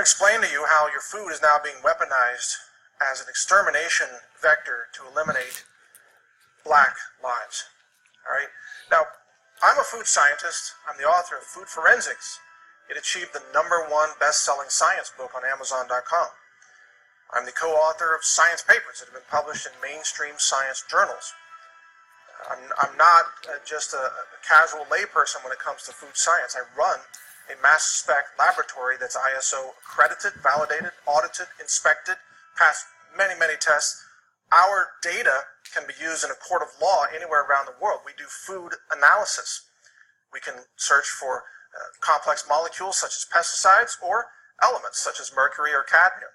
to explain to you how your food is now being weaponized as an extermination vector to eliminate black lives. All right? Now, I'm a food scientist. I'm the author of Food Forensics. It achieved the #1 best-selling science book on Amazon.com. I'm the co-author of science papers that have been published in mainstream science journals. I'm not just a casual layperson when it comes to food science. I run a mass spec laboratory that's ISO accredited, validated, audited, inspected, passed many, many tests. Our data can be used in a court of law anywhere around the world. We do food analysis. We can search for complex molecules such as pesticides or elements such as mercury or cadmium.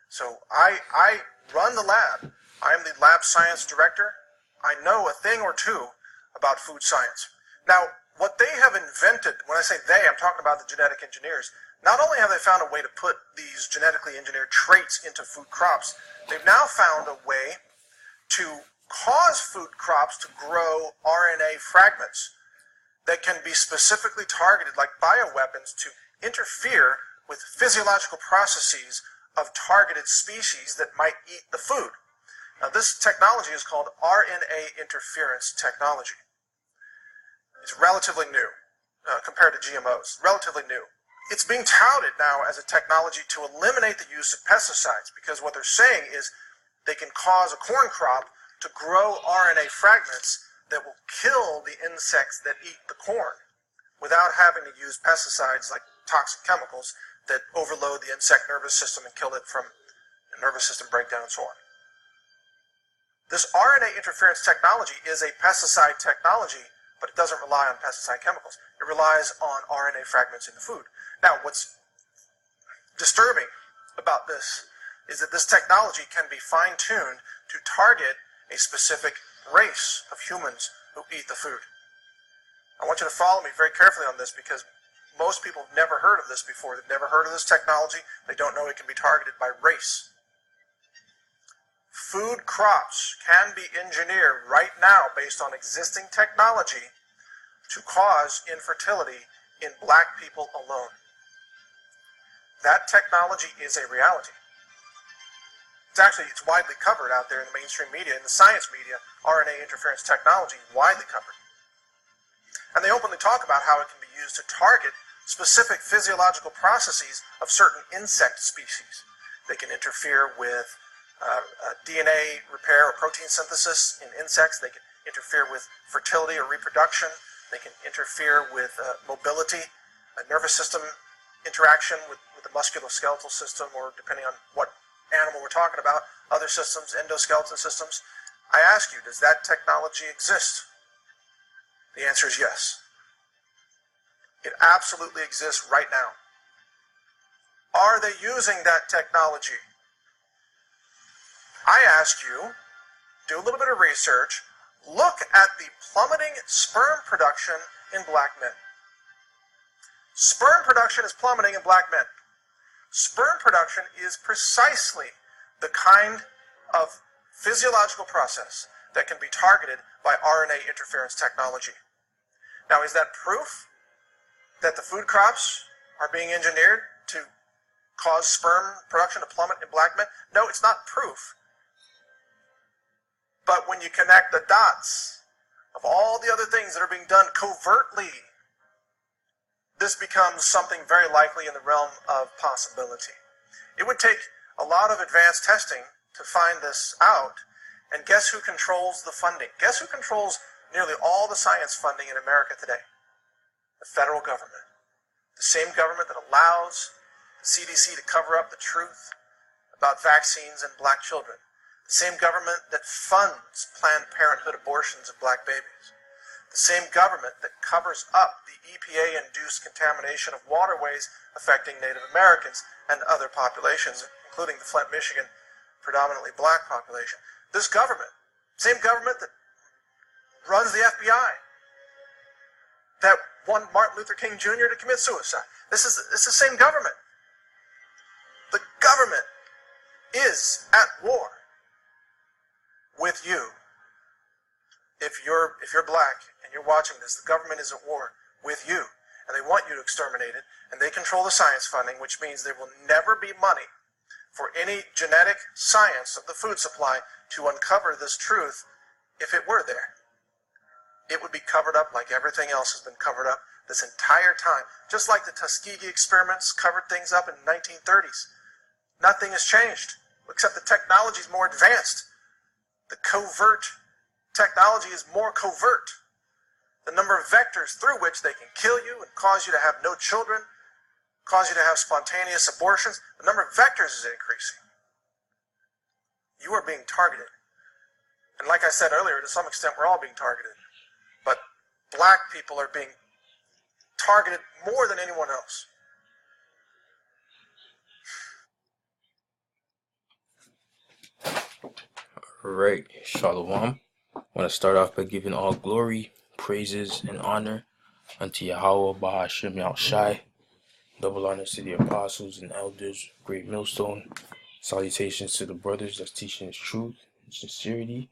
So I run the lab. I am the lab science director. I know a thing or two about food science. Now, what they have invented, when I say they, I'm talking about the genetic engineers, not only have they found a way to put these genetically engineered traits into food crops, they've now found a way to cause food crops to grow RNA fragments that can be specifically targeted like bioweapons to interfere with physiological processes of targeted species that might eat the food. Now, this technology is called RNA interference technology. It's relatively new compared to GMOs, relatively new. It's being touted now as a technology to eliminate the use of pesticides because what they're saying is they can cause a corn crop to grow RNA fragments that will kill the insects that eat the corn without having to use pesticides like toxic chemicals that overload the insect nervous system and kill it from a nervous system breakdown and so on. This RNA interference technology is a pesticide technology, but it doesn't rely on pesticide chemicals. It relies on RNA fragments in the food. Now, what's disturbing about this is that this technology can be fine-tuned to target a specific race of humans who eat the food. I want you to follow me very carefully on this because most people have never heard of this before. They've never heard of this technology. They don't know it can be targeted by race. Food crops can be engineered right now based on existing technology to cause infertility in black people alone. That technology is a reality. It's widely covered out there in the mainstream media, in the science media. RNA interference technology is widely covered. And they openly talk about how it can be used to target specific physiological processes of certain insect species. They can interfere with DNA repair or protein synthesis in insects. They can interfere with fertility or reproduction. They can interfere with mobility, a nervous system interaction with the musculoskeletal system, or depending on what animal we're talking about, other systems, endoskeleton systems. I ask you, does that technology exist? The answer is yes. It absolutely exists right now. Are they using that technology? I ask you, do a little bit of research, look at the plummeting sperm production in black men. Sperm production is plummeting in black men. Sperm production is precisely the kind of physiological process that can be targeted by RNA interference technology. Now, is that proof that the food crops are being engineered to cause sperm production to plummet in black men? No, it's not proof. But when you connect the dots of all the other things that are being done covertly, this becomes something very likely in the realm of possibility. It would take a lot of advanced testing to find this out, and guess who controls the funding? Guess who controls nearly all the science funding in America today? The federal government. The same government that allows the CDC to cover up the truth about vaccines and black children. The same government that funds Planned Parenthood abortions of black babies. The same government that covers up the EPA-induced contamination of waterways affecting Native Americans and other populations, including the Flint, Michigan, predominantly black population. This government, same government that runs the FBI, that wanted Martin Luther King Jr. to commit suicide. This is the same government. The government is at war with you. If you're black and you're watching this, the government is at war with you. and they want you to exterminate it, and they control the science funding, which means there will never be money for any genetic science of the food supply to uncover this truth. If it were there, it would be covered up like everything else has been covered up this entire time. Just like the Tuskegee experiments covered things up in the 1930s. Nothing has changed, except the technology is more advanced. The covert technology is more covert. The number of vectors through which they can kill you and cause you to have no children, cause you to have spontaneous abortions, the number of vectors is increasing. You are being targeted. And like I said earlier, to some extent, we're all being targeted. But black people are being targeted more than anyone else. Alright, Shalom. I want to start off by giving all glory, praises, and honor unto Yahweh Bahashim Yahushai. Double honors to the apostles and elders, great millstone. Salutations to the brothers that's teaching his truth and sincerity.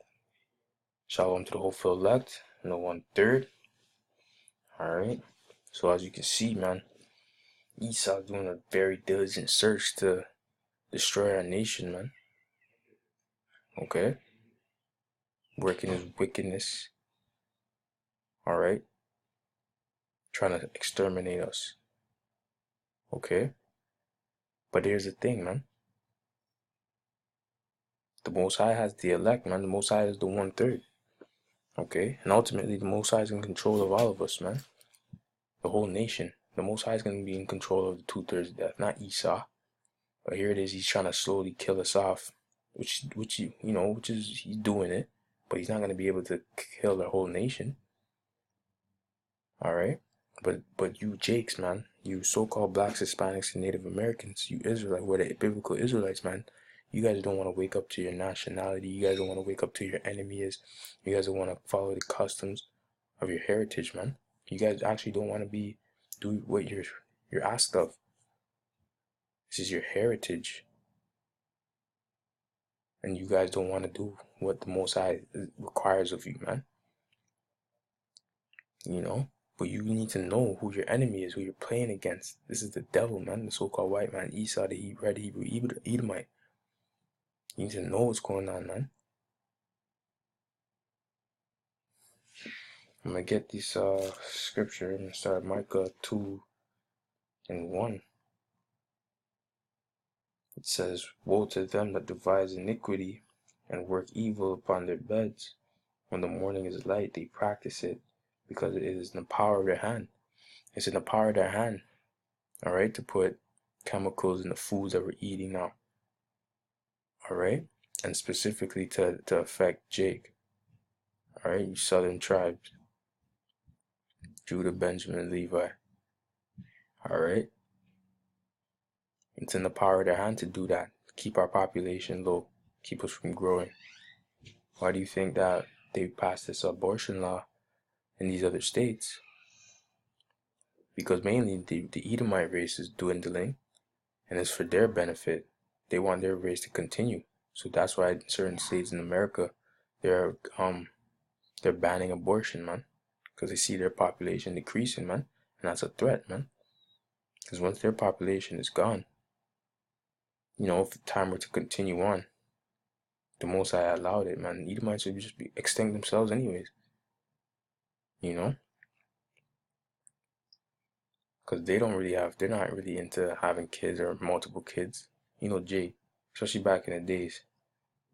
Shalom to the hopeful elect and the 1/3. Alright, so as you can see, man, Esau doing a very diligent search to destroy our nation, man. Okay? Working his wickedness. Alright? Trying to exterminate us. Okay? But here's the thing, man. The Most High has the elect, man. The Most High is the 1/3. Okay? And ultimately, the Most High is in control of all of us, man. The whole nation. The Most High is going to be in control of the 2/3 of death, not Esau. But here it is, he's trying to slowly kill us off, which is, he's doing it. But he's not going to be able to kill the whole nation. Alright? But you Jakes, man, you so-called blacks, Hispanics, and Native Americans, you Israelites, we're the biblical Israelites, man. You guys don't want to wake up to your nationality. You guys don't want to wake up to your enemy is. You guys don't want to follow the customs of your heritage, man. You guys actually don't want to do what you're asked of. This is your heritage. And you guys don't want to do what the Most High requires of you, man. You know? But you need to know who your enemy is, who you're playing against. This is the devil, man. The so-called white man, Esau, the red Hebrew Edomite. You need to know what's going on, man. I'm going to get this scripture. I'm going to start Micah 2:1. It says, "Woe to them that devise iniquity and work evil upon their beds. When the morning is light, they practice it, because it is in the power of their hand." It's in the power of their hand, all right, to put chemicals in the foods that we're eating now, all right, and specifically to affect Jake, all right, you southern tribes, Judah, Benjamin, Levi, all right. It's in the power of their hand to do that, keep our population low, keep us from growing. Why do you think that they passed this abortion law in these other states? Because mainly the Edomite race is dwindling, and it's for their benefit. They want their race to continue. So that's why in certain states in America, they're banning abortion, man. Because they see their population decreasing, man. And that's a threat, man. Because once their population is gone, you know, if the time were to continue on, the Most High allowed it, man. Edomites would just extinct themselves anyways. You know? Because they're not really into having kids or multiple kids. You know, Jay, especially back in the days,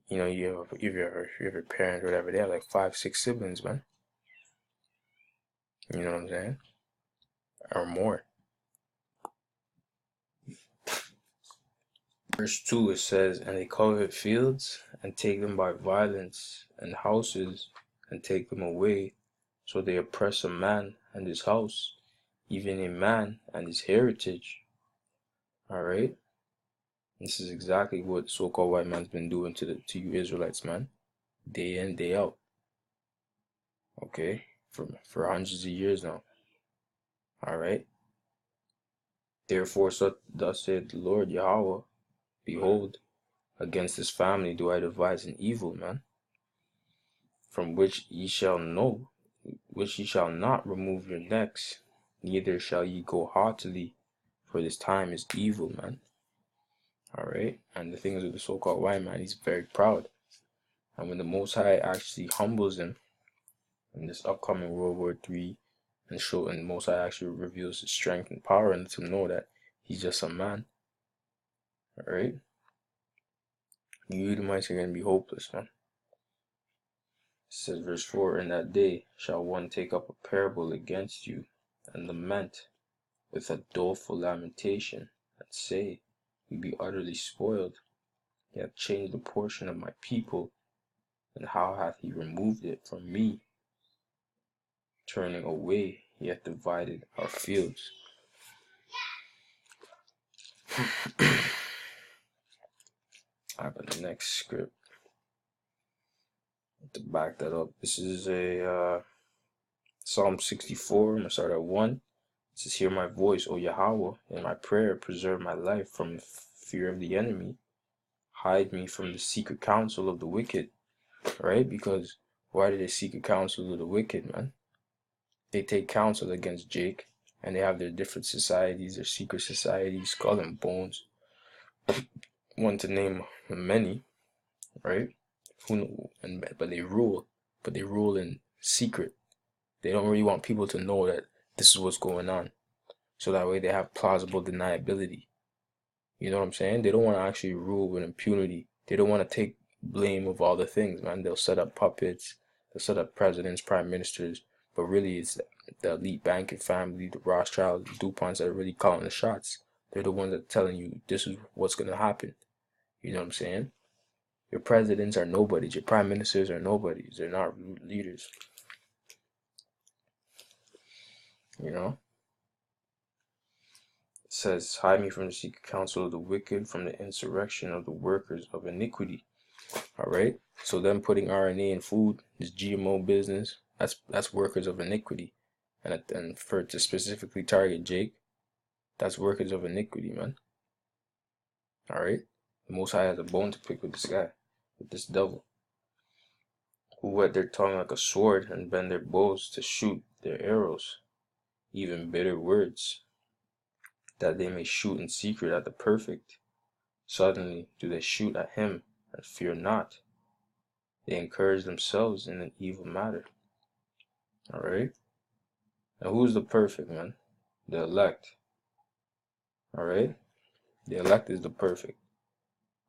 you know, you have your parents or whatever, they have like 5, 6 siblings, man. You know what I'm saying? Or more. Verse 2, it says, "And they covet fields, and take them by violence, and houses, and take them away. So they oppress a man and his house, even a man and his heritage." Alright? This is exactly what so-called white man's been doing to you Israelites, man. Day in, day out. Okay? For hundreds of years now. Alright? "Therefore, thus saith the Lord Yahweh, Behold, against this family do I devise an evil, man, from which ye shall not remove your necks, neither shall ye go haughtily, for this time is evil, man. Alright? And the thing is with the so-called white man, he's very proud. And when the Most High actually humbles him in this upcoming World War III, and Most High actually reveals his strength and power and lets him know that he's just a man. Alright? You Edomites are going to be hopeless, man. It says, verse 4, in that day shall one take up a parable against you, and lament with a doleful lamentation, and say, we be utterly spoiled. He hath changed the portion of my people, and how hath he removed it from me? Turning away, he hath divided our fields. I have the next script to back that up. This is a Psalm 64. I'm going to start at 1. It says, hear my voice, O Yahweh, in my prayer preserve my life from the fear of the enemy. Hide me from the secret counsel of the wicked. Right? Because why do they seek a counsel of the wicked, man? They take counsel against Jake, and they have their different societies, their secret societies, Skull and Bones. One to name many, right? But they rule in secret. They don't really want people to know that this is what's going on, so that way they have plausible deniability. You know what I'm saying? They don't want to actually rule with impunity. They don't want to take blame of all the things, man. They'll set up puppets, they'll set up presidents, prime ministers, but really it's the elite banking family, the Rothschilds, the DuPonts that are really calling the shots. They're the ones that are telling you this is what's going to happen. You know what I'm saying? Your presidents are nobodies. Your prime ministers are nobodies. They're not leaders. You know? It says, hide me from the secret counsel of the wicked, from the insurrection of the workers of iniquity. Alright? So them putting RNA in food, this GMO business, that's workers of iniquity. And for it to specifically target Jake, that's workers of iniquity, man. Alright? The Most High has a bone to pick with this guy, with this devil, who whet their tongue like a sword and bend their bows to shoot their arrows, even bitter words, that they may shoot in secret at the perfect. Suddenly do they shoot at him and fear not. They encourage themselves in an evil matter. Alright? Now who's the perfect, man? The elect. Alright? The elect is the perfect.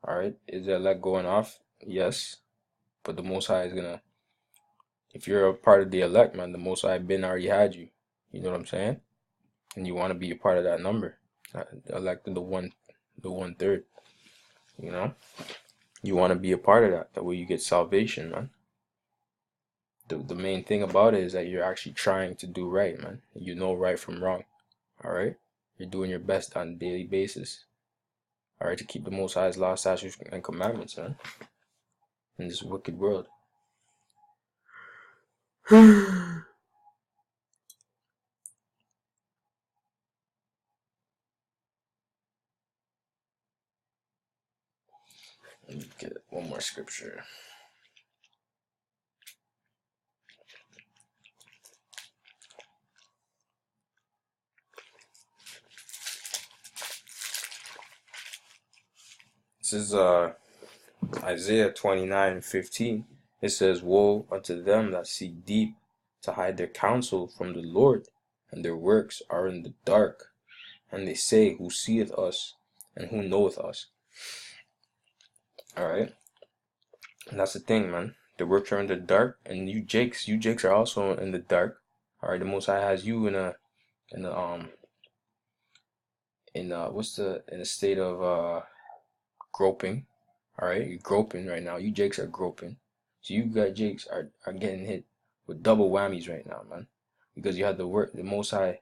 Alright? Is the elect going off? Yes. But the Most High is gonna, if you're a part of the elect, man, the Most High been already had you. You know what I'm saying? And you want to be a part of that number. The elect of the one third. You know? You want to be a part of that. That way you get salvation, man. The main thing about it is that you're actually trying to do right, man. You know right from wrong. Alright? You're doing your best on a daily basis. Alright, to keep the Most High's law, statutes, and commandments, man. In this wicked world. Let me get one more scripture. This is Isaiah 29:15. It says, woe unto them that seek deep to hide their counsel from the Lord, and their works are in the dark. And they say, who seeth us, and who knoweth us? Alright? And that's the thing, man. The works are in the dark, and you Jakes are also in the dark. Alright, the Most High has you in a state of groping. Alright, you're groping right now. You Jakes are groping. So you got Jakes are getting hit with double whammies right now, man. Because you had the Most High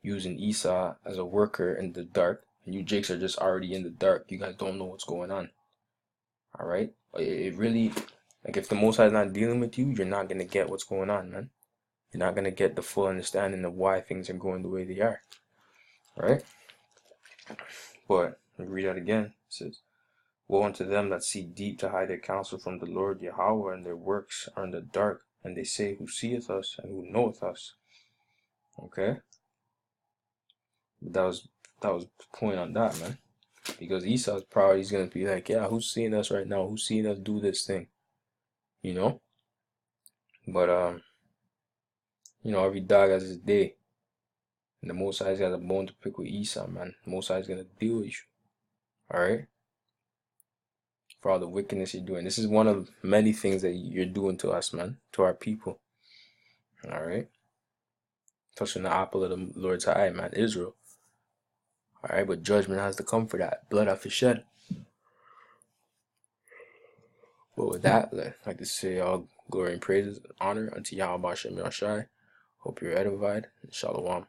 using Esau as a worker in the dark, and you Jakes are just already in the dark. You guys don't know what's going on. Alright? It really, like, if the Most High is not dealing with you, you're not gonna get what's going on, man. You're not gonna get the full understanding of why things are going the way they are. Right? But let me read that again. It says, woe unto them that seek deep to hide their counsel from the Lord Yahweh, and their works are in the dark, and they say, who seeth us and who knoweth us? Okay? That was the point on that, man. Because Esau's probably is gonna be like, yeah, who's seeing us right now? Who's seeing us do this thing? You know? But every dog has his day. And the Most High's got a bone to pick with Esau, man. The Most High's gonna deal with you. Alright? For all the wickedness you're doing. This is one of many things that you're doing to us, man. To our people. Alright? Touching the apple of the Lord's eye, man. Israel. Alright, but judgment has to come for that. Blood have to shed. But with that, I'd like to say all glory and praises, honor unto Yahweh Shem Yahshai. Hope you're edified. Shalom.